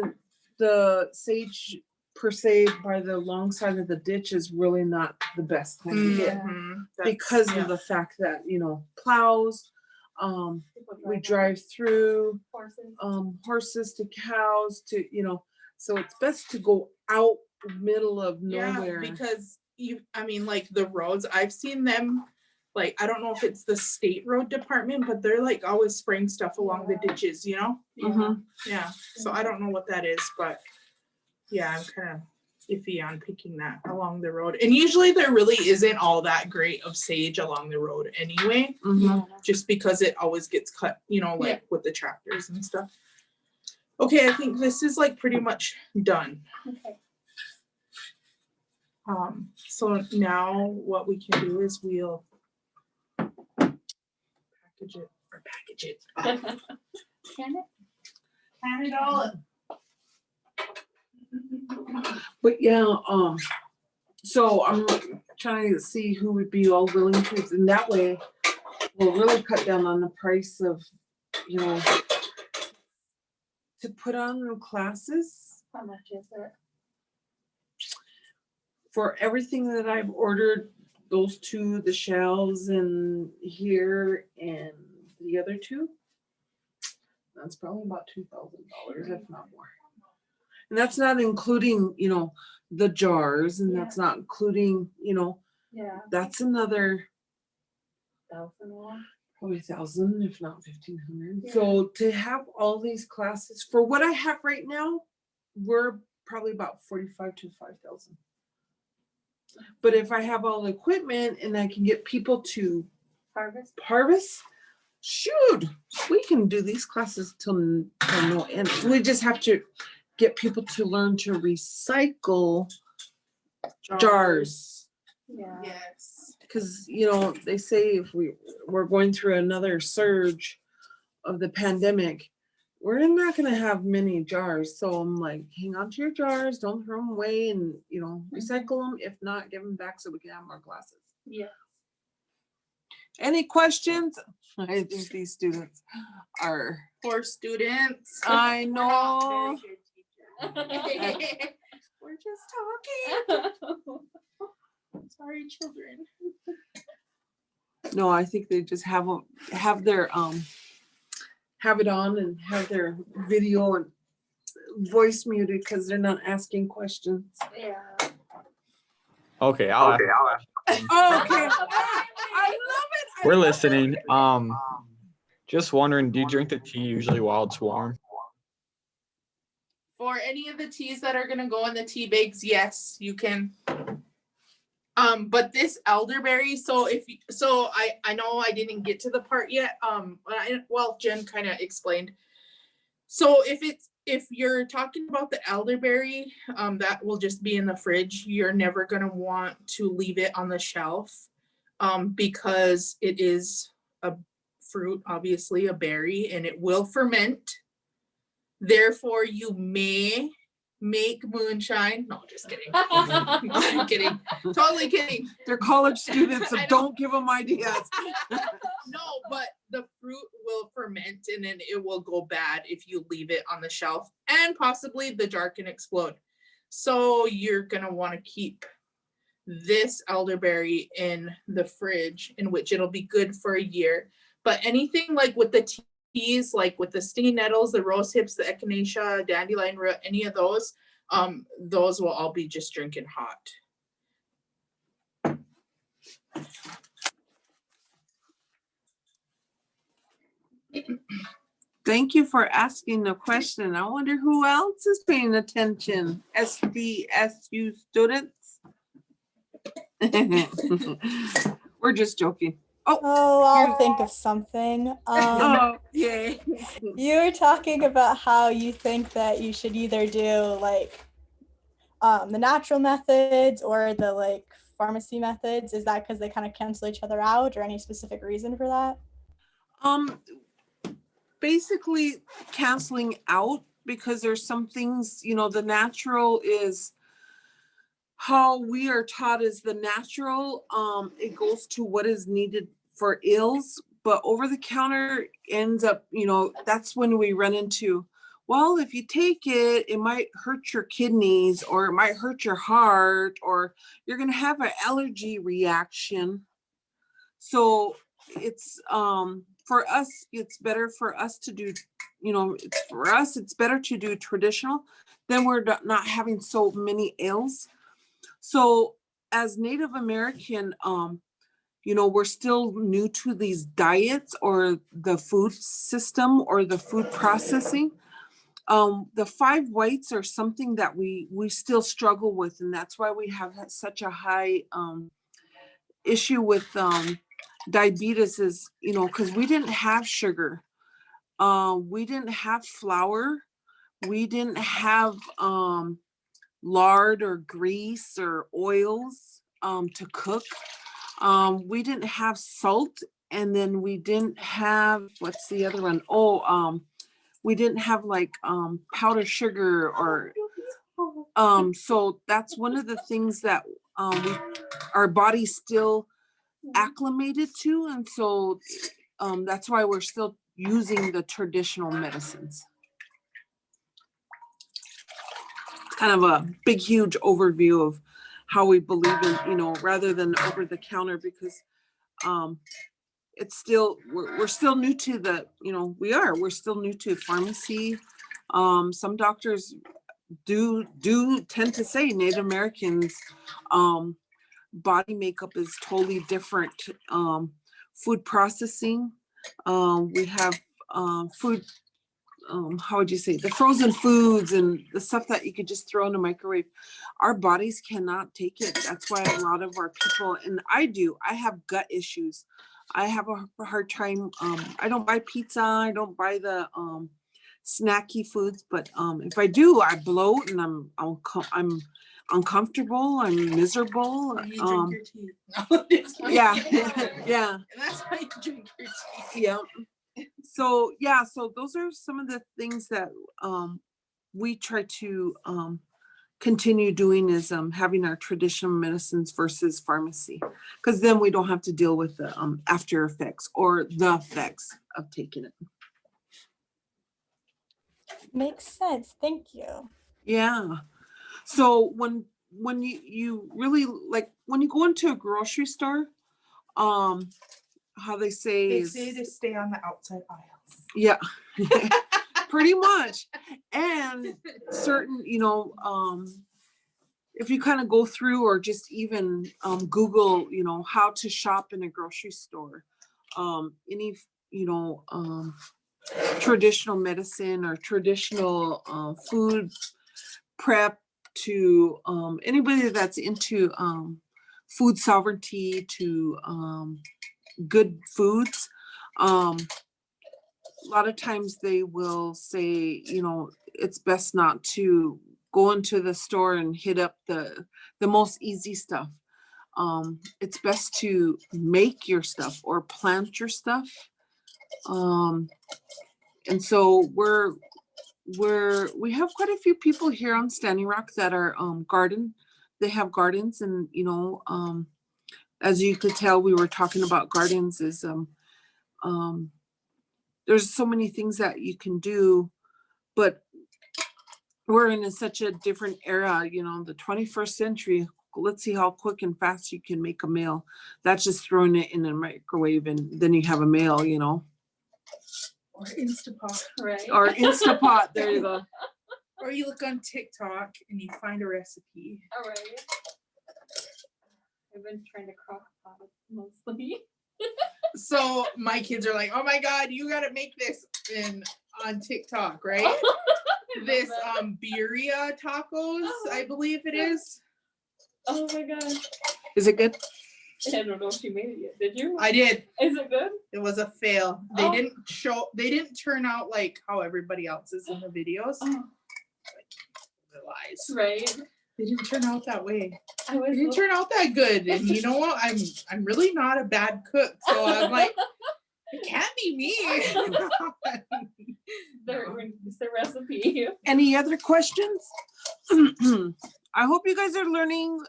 the sage per se by the long side of the ditch is really not the best time to get, Mhm. because yeah. of the fact that, plows, People we drive drive through, horses. horses to cows to, so it's best to go out middle of nowhere. Yeah, because like the roads, I've seen them, like, I don't know if it's the state road department, but they're like always spraying stuff along the ditches, Yeah. Mhm. Yeah. So I don't know what that is, but yeah, I'm kind of iffy on picking that along the road. And usually there really isn't all that great of sage along the road anyway, Mhm. just because it always gets cut, like with the tractors and stuff. Okay, I think this is like pretty much done. Okay. So now what we can do is we'll package it. Can it? Can it all. But yeah, so I'm trying to see who would be all willing to, and that way we'll really cut down on the price of, to put on the classes. How much is it? For everything that I've ordered, those two, the shells and here and the other two, that's probably about $2,000, if not more. And that's not including, the jars, and that's not including, Yeah. that's another, 1,000 more. Probably 1,000, if not 1,500. Yeah. So to have all these classes for what I have right now, we're probably about 45 to 5,000. But if I have all the equipment and I can get people to harvest, shoot, we can do these classes till no end. We just have to get people to learn to recycle jars. Yeah. Yes. Because, you know, they say if we're going through another surge of the pandemic, we're not going to have many jars. So I'm like, hang on to your jars, don't throw them away, and, you know, recycle them. If not, give them back so we can have more glasses. Yeah. Any questions? I think these students are, Poor students. I We're not know. very good teachers. We're just talking. Sorry, children. No, I think they just have their have it on and have their video and voice muted because they're not asking questions. Yeah. Okay, I'll ask. Oh, okay. I love it. We're listening. Just wondering, do you drink the tea usually while it's warm? For any of the teas that are gonna go in the tea bags, yes, you can. But this elderberry, so I know I didn't get to the part yet. Well, Jen kind of explained. So if you're talking about the elderberry, that will just be in the fridge. You're never gonna want to leave it on the shelf, because it is a fruit, obviously a berry, and it will ferment. Therefore, you may make moonshine. No, just kidding. I'm kidding. Totally kidding. They're college students, so I know. don't give them ideas. No, but the fruit will ferment and then it will go bad if you leave it on the shelf, and possibly the jar can explode. So you're gonna want to keep this elderberry in the fridge, in which it'll be good for a year. But anything like with the teas, like with the stinging nettles, the rose hips, the echinacea, dandelion root, any of those will all be just drinking hot. Thank you for asking the question. I wonder who else is paying attention. SDSU students. We're just joking. Oh, I'll think of something. Oh, yay. You were talking about how you think that you should either do like the natural methods or the like pharmacy methods. Is that because they kind of cancel each other out, or any specific reason for that? Basically canceling out, because there's some things, you know, the natural is how we are taught is the natural. It goes to what is needed for ills, but over the counter ends up, you know, that's when we run into, well, if you take it, it might hurt your kidneys, or it might hurt your heart, or you're going to have an allergy reaction. So it's, for us, it's better for us to do, you know, for us, it's better to do traditional. Then we're not having so many ills. So as Native American, you know, we're still new to these diets or the food system or the food processing. The 5 whites are something that we still struggle with. And that's why we have such a high issue with diabetes, is, you know, because we didn't have sugar. We didn't have flour. We didn't have lard or grease or oils to cook. We didn't have salt, and then we didn't have, what's the other one? We didn't have like powdered sugar, or so that's one of the things that our body still acclimated to, and so that's why we're still using the traditional medicines. Kind of a big, huge overview of how we believe in, you know, rather than over the counter, because it's still, we're still new to the, you know, we're still new to pharmacy. Some doctors do tend to say Native Americans body makeup is totally different. Food processing, We have food, how would you say, the frozen foods and the stuff that you could just throw in the microwave. Our bodies cannot take it. That's why a lot of our people, and I have gut issues. I have a hard time. I don't buy pizza. I don't buy the snacky foods, but if I do, I bloat and I'm uncomfortable. I'm miserable. You drink your tea. No, just kidding. Yeah, yeah. And that's how you drink your tea. Yeah. So yeah, so those are some of the things that we try to continue doing is having our traditional medicines versus pharmacy, because then we don't have to deal with the after effects or the effects of taking it. Makes sense. Thank you. Yeah. So when you really like when you go into a grocery store, how they say They is, say to stay on the outside aisles. yeah, pretty much. And certain, if you kind of go through or just even Google, how to shop in a grocery store, any, traditional medicine or traditional food prep to anybody that's into food sovereignty to good foods. A lot of times they will say, it's best not to go into the store and hit up the most easy stuff. It's best to make your stuff or plant your stuff. And so we have quite a few people here on Standing Rock that are they have gardens, and as you could tell, we were talking about gardens is there's so many things that you can do, but we're in such a different era, the 21st century. Let's see how quick and fast you can make a meal. That's just throwing it in a microwave and then you have a meal, Or Instapot. Right. or Instapot. There you go. Or you look on TikTok and you find a recipe. All right. I've been trying to crock pot mostly. So my kids are like, oh my God, you gotta make this on TikTok, right? This birria tacos, I believe it is. Oh my God. Is it good? I don't know if you made it yet. Did you? I did. Is it good? It was a fail. Oh. They didn't turn out like how everybody else is in the videos. Oh. The lies. Right. They didn't turn out that way. I was They didn't turn out that good. And you know what? I'm really not a bad cook. So I'm like, it can't be me. It's the recipe. Any other questions? I hope you guys are learning,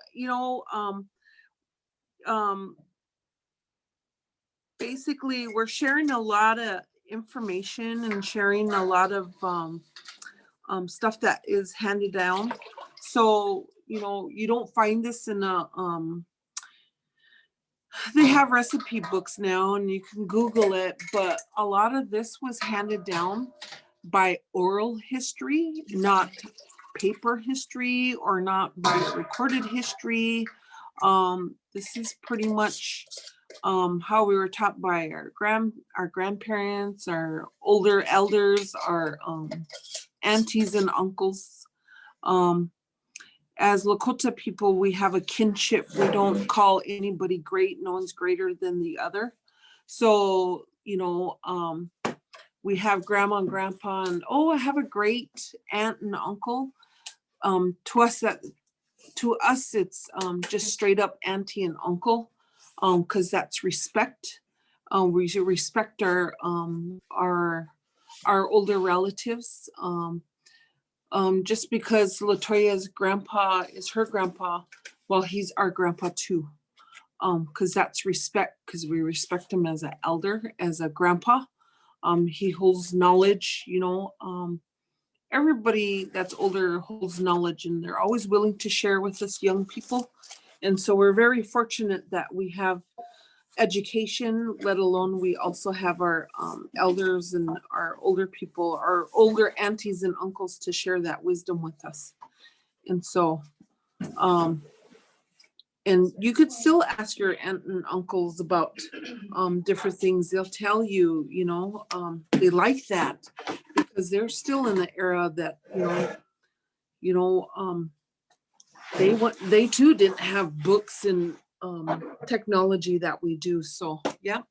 basically we're sharing a lot of information and sharing a lot of stuff that is handed down. So, you don't find this in they have recipe books now and you can Google it, but a lot of this was handed down by oral history, not paper history or not by recorded history. This is pretty much how we were taught by our grandparents, our older elders, our aunties and uncles. As Lakota people, we have a kinship. We don't call anybody great. No one's greater than the other. So, we have grandma and grandpa and, I have a great aunt and uncle. To us, it's just straight up auntie and uncle, because that's respect. We should respect our older relatives. Just because LaToya's grandpa is her grandpa, well, he's our grandpa too. Because that's respect, because we respect him as an elder, as a grandpa. He holds knowledge, everybody that's older holds knowledge and they're always willing to share with us young people. And so we're very fortunate that we have education, let alone we also have our elders and our older people, our older aunties and uncles to share that wisdom with us. And so And you could still ask your aunt and uncles about different things. They'll tell you, they like that because they're still in the era that, they too didn't have books and technology that we do. So, yeah.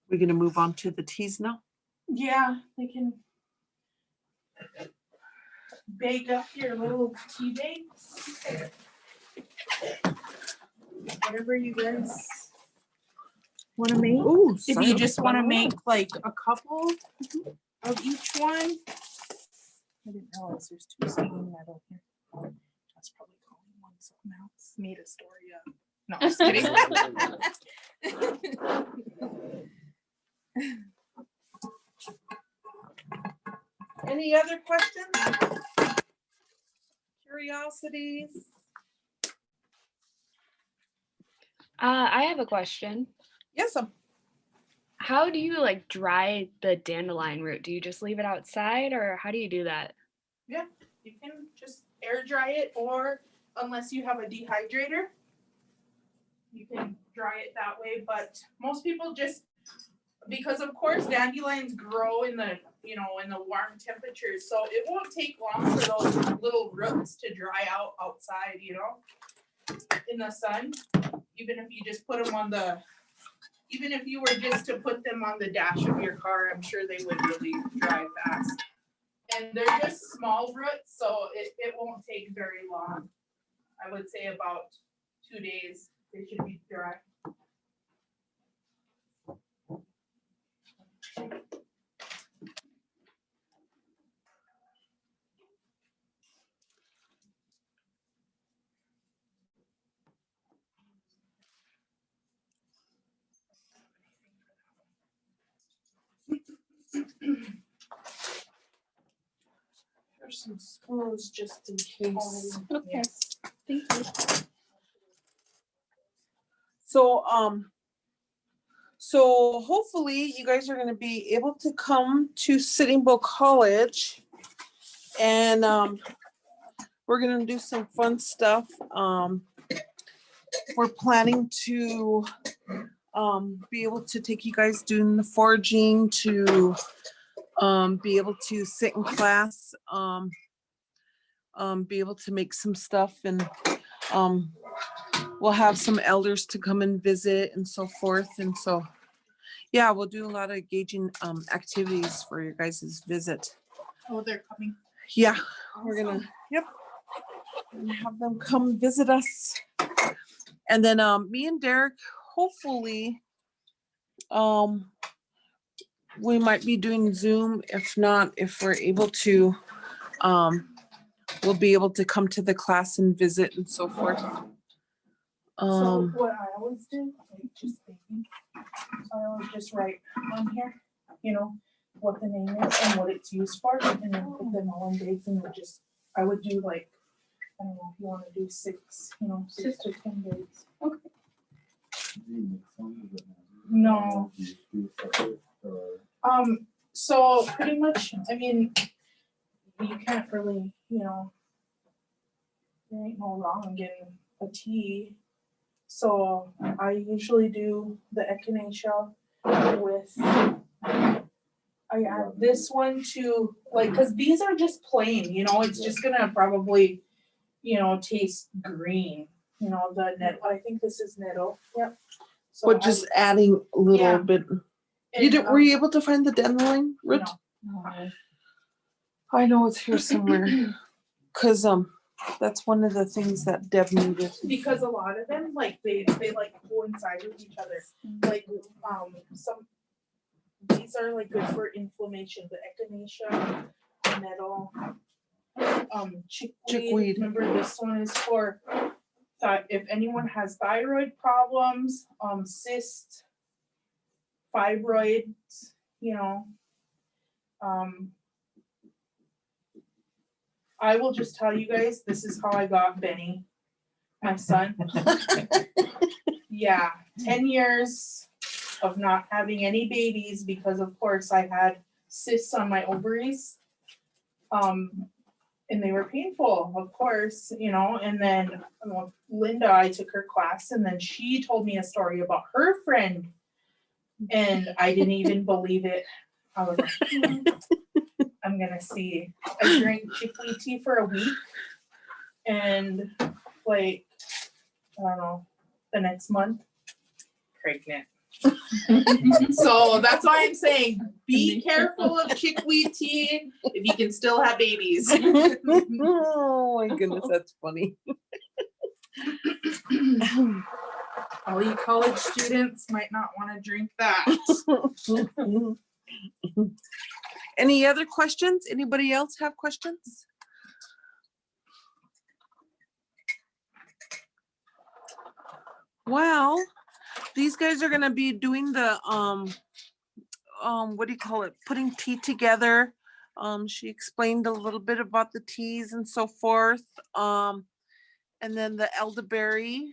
We're going to move on to the teas now. Yeah, they can bake up your little tea bags. Whatever you guys want to make. Oh, If you just want to make like a couple of each one. I didn't realize there's two steaming metal here. That's probably calling one something else. Made a story up. No, just kidding. Any other questions? Curiosities? I have a question. Yes, How do you like dry the dandelion root? Do you just leave it outside or how do you do that? yeah, you can just air dry it, or unless you have a dehydrator, you can dry it that way. But most people just, because of course dandelions grow in the, in the warm temperatures, so it won't take long for those little roots to dry out outside, in the sun. Even if you just put them on even if you were just to put them on the dash of your car, I'm sure they would really dry fast. And they're just small roots, so it won't take very long. I would say about 2 days, they should be dry. There's some spoons just in case. Okay. Yes. Thank you. So hopefully you guys are going to be able to come to Sitting Bull College, and we're going to do some fun stuff. We're planning to be able to take you guys doing the foraging, to be able to sit in class, be able to make some stuff, and we'll have some elders to come and visit and so forth. And so, yeah, we'll do a lot of engaging activities for your guys' visit. Oh, they're coming. Yeah, we're gonna, and have them come visit us. And then me and Derek, hopefully, we might be doing Zoom. If not, if we're able to, we'll be able to come to the class and visit and so forth. So what I always do, like just thinking, I always just write on here, what the name is and what it's used for, and then put them all in bags, and I would do like, I don't know if you want to do 6 to 10 days. Okay. No. So pretty much, I mean, you can't really, there ain't no wrong in getting a tea. So I usually do the echinacea with, I add this one to, like, because these are just plain, it's just gonna probably, taste green, the nettle. I think this is nettle. Yep. So but just adding a little Yeah. bit. and, Were you able to find the dandelion root? no. I know it's here somewhere. Cause that's one of the things that Deb needed. Because a lot of them, like, they like coincide with each other. Like, these are like good for inflammation. The echinacea, the nettle, chickweed. Remember, this one is for if anyone has thyroid problems, cysts, fibroids, I will just tell you guys, this is how I got Benny, my son. Yeah, 10 years of not having any babies because, of course, I had cysts on my ovaries. And they were painful, of course, you know, and then Linda, I took her class and then she told me a story about her friend and I didn't even believe it. I was like, I'm gonna see. I drank chickweed tea for a week and like, I don't know, the next month, pregnant. So that's why I'm saying be careful of chickweed tea if you can still have babies. Oh my goodness, that's funny. All you college students might not want to drink that. Any other questions? Anybody else have questions? Well, these guys are gonna be doing the what do you call it? Putting tea together. She explained a little bit about the teas and so forth. And then the elderberry,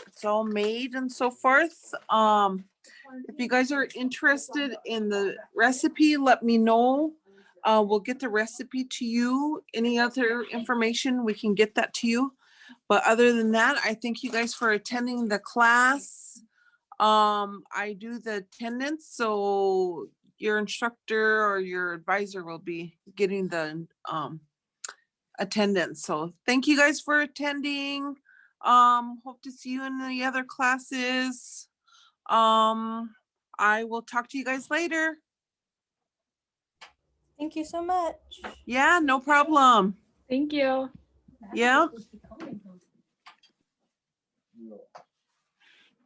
it's all made and so forth. If you guys are interested in the recipe, let me know. We'll get the recipe to you. Any other information, we can get that to you. But other than that, I thank you guys for attending the class. I do the attendance, so your instructor or your advisor will be getting the attendance. So thank you guys for attending. Hope to see you in the other classes. I will talk to you guys later. Thank you so much. Yeah, no problem. Thank you. Yeah.